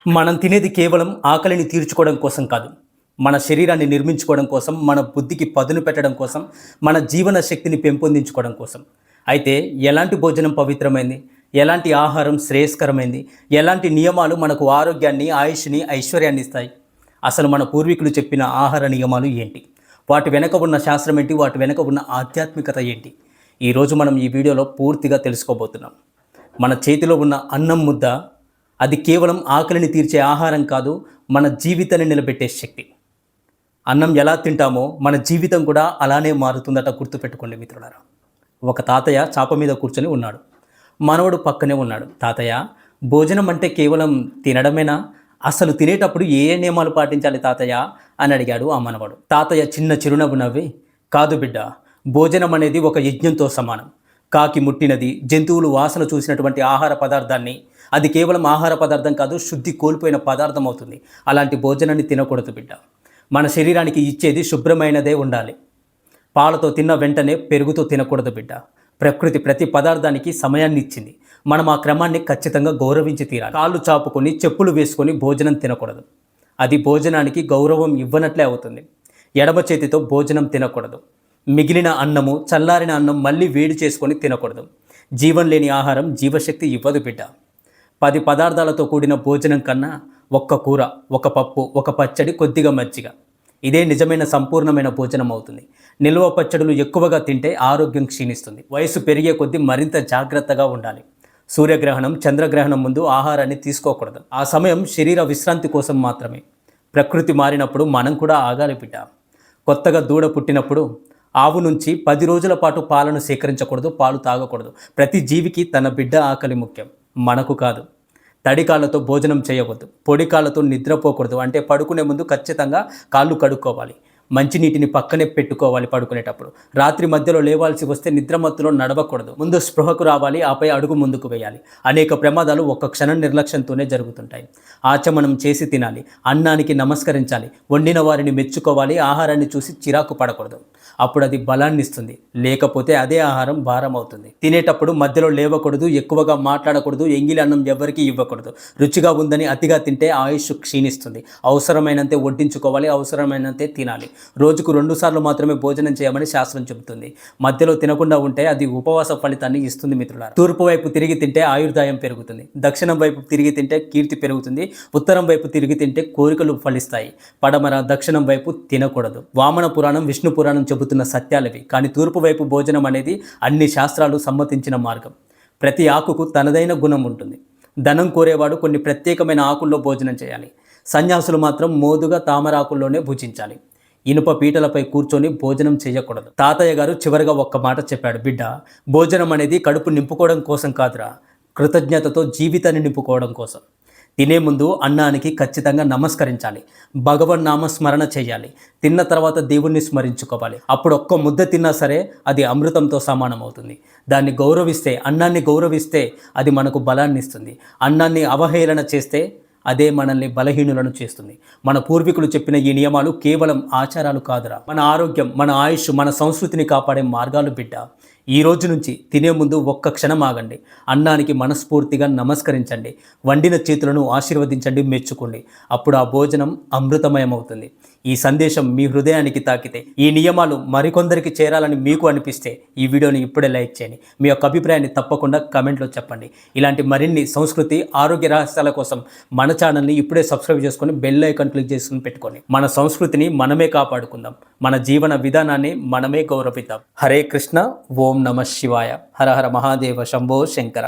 మనం తినేది కేవలం ఆకలిని తీర్చుకోవడం కోసం కాదు. మన శరీరాన్ని నిర్మించుకోవడం కోసం, మన బుద్ధికి పదును పెట్టడం కోసం, మన జీవన శక్తిని పెంపొందించుకోవడం కోసం. అయితే ఎలాంటి భోజనం పవిత్రమైంది? ఎలాంటి ఆహారం శ్రేయస్కరమైంది? ఎలాంటి నియమాలు మనకు ఆరోగ్యాన్ని, ఆయుష్ని, ఐశ్వర్యాన్ని ఇస్తాయి? అసలు మన పూర్వీకులు చెప్పిన ఆహార నియమాలు ఏంటి? వాటి వెనక ఉన్న శాస్త్రం ఏంటి? వాటి వెనక ఉన్న ఆధ్యాత్మికత ఏంటి? ఈరోజు మనం ఈ వీడియోలో పూర్తిగా తెలుసుకోబోతున్నాం. మన చేతిలో ఉన్న అన్నం ముద్ద అది కేవలం ఆకలిని తీర్చే ఆహారం కాదు, మన జీవితాన్ని నిలబెట్టే శక్తి. అన్నం ఎలా తింటామో మన జీవితం కూడా అలానే మారుతుందట, గుర్తుపెట్టుకోండి మిత్రులారా. ఒక తాతయ్య చాప మీద కూర్చొని ఉన్నాడు. మనవడు పక్కనే ఉన్నాడు. తాతయ్య, భోజనం అంటే కేవలం తినడమేనా? అసలు తినేటప్పుడు ఏ ఏ నియమాలు పాటించాలి తాతయ్య అని అడిగాడు ఆ మనవడు. తాతయ్య చిన్న చిరునవ్వు నవ్వి, కాదు బిడ్డ, భోజనం అనేది ఒక యజ్ఞంతో సమానం. కాకి ముట్టినది, జంతువులు వాసన చూసినటువంటి ఆహార పదార్థాన్ని అది కేవలం ఆహార పదార్థం కాదు, శుద్ధి కోల్పోయిన పదార్థం అవుతుంది. అలాంటి భోజనాన్ని తినకూడదు బిడ్డ. మన శరీరానికి ఇచ్చేది శుభ్రమైనదే ఉండాలి. పాలతో తిన్న వెంటనే పెరుగుతో తినకూడదు బిడ్డ. ప్రకృతి ప్రతి పదార్థానికి సమయాన్ని ఇచ్చింది. మనం ఆ క్రమాన్ని ఖచ్చితంగా గౌరవించి తీరాలి. కాళ్ళు చాపుకొని చెప్పులు వేసుకొని భోజనం తినకూడదు. అది భోజనానికి గౌరవం ఇవ్వనట్లే అవుతుంది. ఎడమ చేతితో భోజనం తినకూడదు. మిగిలిన అన్నము, చల్లారిన అన్నం మళ్ళీ వేడి చేసుకొని తినకూడదు. జీవం లేని ఆహారం జీవశక్తి ఇవ్వదు బిడ్డ. 10 పదార్థాలతో కూడిన భోజనం కన్నా ఒక్క కూర, ఒక పప్పు, ఒక పచ్చడి, కొద్దిగా మజ్జిగ, ఇదే నిజమైన సంపూర్ణమైన భోజనం అవుతుంది. నిల్వ పచ్చడులు ఎక్కువగా తింటే ఆరోగ్యం క్షీణిస్తుంది. వయసు పెరిగే కొద్దీ మరింత జాగ్రత్తగా ఉండాలి. సూర్యగ్రహణం, చంద్రగ్రహణం ముందు ఆహారాన్ని తీసుకోకూడదు. ఆ సమయం శరీర విశ్రాంతి కోసం మాత్రమే. ప్రకృతి మారినప్పుడు మనం కూడా ఆగాలి బిడ్డ. కొత్తగా దూడ పుట్టినప్పుడు ఆవు నుంచి 10 రోజుల పాటు పాలను సేకరించకూడదు, పాలు తాగకూడదు. ప్రతి జీవికి తన బిడ్డ ఆకలి ముఖ్యం, మనకు కాదు. తడి కాళ్ళతో భోజనం చేయవద్దు. పొడి కాళ్ళతో నిద్రపోకూడదు. అంటే పడుకునే ముందు ఖచ్చితంగా కాళ్ళు కడుక్కోవాలి. మంచినీటిని పక్కనే పెట్టుకోవాలి పడుకునేటప్పుడు. రాత్రి మధ్యలో లేవాల్సి వస్తే నిద్రమత్తులో నడవకూడదు. ముందు స్పృహకు రావాలి, ఆపై అడుగు ముందుకు వేయాలి. అనేక ప్రమాదాలు ఒక్క క్షణం నిర్లక్ష్యంతోనే జరుగుతుంటాయి. ఆచమనం చేసి తినాలి. అన్నానికి నమస్కరించాలి. వండిన వారిని మెచ్చుకోవాలి. ఆహారాన్ని చూసి చిరాకు పడకూడదు. అప్పుడు అది బలాన్ని ఇస్తుంది. లేకపోతే అదే ఆహారం భారం అవుతుంది. తినేటప్పుడు మధ్యలో లేవకూడదు, ఎక్కువగా మాట్లాడకూడదు, ఎంగిలి అన్నం ఎవరికీ ఇవ్వకూడదు. రుచిగా ఉందని అతిగా తింటే ఆయుష్ క్షీణిస్తుంది. అవసరమైనంతే వడ్డించుకోవాలి, అవసరమైనంతే తినాలి. రోజుకు 2 సార్లు మాత్రమే భోజనం చేయమని శాస్త్రం చెబుతుంది. మధ్యలో తినకుండా ఉంటే అది ఉపవాస ఫలితాన్ని ఇస్తుంది మిత్రులారా. తూర్పు వైపు తిరిగి తింటే ఆయుర్దాయం పెరుగుతుంది. దక్షిణం వైపు తిరిగి తింటే కీర్తి పెరుగుతుంది. ఉత్తరం వైపు తిరిగి తింటే కోరికలు ఫలిస్తాయి. పడమర, దక్షిణం వైపు తినకూడదు. వామన పురాణం, విష్ణు పురాణం చెబుతున్న సత్యాలవి. కానీ తూర్పు వైపు భోజనం అనేది అన్ని శాస్త్రాలు సమ్మతించిన మార్గం. ప్రతి ఆకుకు తనదైన గుణం ఉంటుంది. ధనం కోరేవాడు కొన్ని ప్రత్యేకమైన ఆకుల్లో భోజనం చేయాలి. సన్యాసులు మాత్రం మోదుగా తామరాకుల్లోనే భుజించాలి. ఇనుప పీటలపై కూర్చొని భోజనం చేయకూడదు. తాతయ్య గారు చివరిగా ఒక్క మాట చెప్పాడు, బిడ్డ, భోజనం అనేది కడుపు నింపుకోవడం కోసం కాదురా, కృతజ్ఞతతో జీవితాన్ని నింపుకోవడం కోసం. తినే ముందు అన్నానికి ఖచ్చితంగా నమస్కరించాలి. భగవన్ నామస్మరణ చేయాలి. తిన్న తర్వాత దేవుణ్ణి స్మరించుకోవాలి. అప్పుడు ఒక్క ముద్ద తిన్నా సరే అది అమృతంతో సమానం అవుతుంది. దాన్ని గౌరవిస్తే, అన్నాన్ని గౌరవిస్తే అది మనకు బలాన్ని ఇస్తుంది. అన్నాన్ని అవహేళన చేస్తే అదే మనల్ని బలహీనులను చేస్తుంది. మన పూర్వీకులు చెప్పిన ఈ నియమాలు కేవలం ఆచారాలు కాదురా, మన ఆరోగ్యం, మన ఆయుష్, మన సంస్కృతిని కాపాడే మార్గాలు బిడ్డ. ఈ రోజు నుంచి తినే ముందు ఒక్క క్షణం ఆగండి. అన్నానికి మనస్ఫూర్తిగా నమస్కరించండి. వండిన చేతులను ఆశీర్వదించండి, మెచ్చుకోండి. అప్పుడు ఆ భోజనం అమృతమయం అవుతుంది. ఈ సందేశం మీ హృదయానికి తాకితే, ఈ నియమాలు మరికొందరికి చేరాలని మీకు అనిపిస్తే ఈ వీడియోని ఇప్పుడే లైక్ చేయండి. మీ యొక్క అభిప్రాయాన్ని తప్పకుండా కమెంట్లో చెప్పండి. ఇలాంటి మరిన్ని సంస్కృతి, ఆరోగ్య రహస్యాల కోసం మన ఛానల్ని ఇప్పుడే సబ్స్క్రైబ్ చేసుకొని బెల్ ఐకాన్ క్లిక్ చేసుకుని పెట్టుకోండి. మన సంస్కృతిని మనమే కాపాడుకుందాం. మన జీవన విధానాన్ని మనమే గౌరవిద్దాం. హరే కృష్ణ. ఓం నమ శివాయ. హర హర మహాదేవ. శంభో శంకర.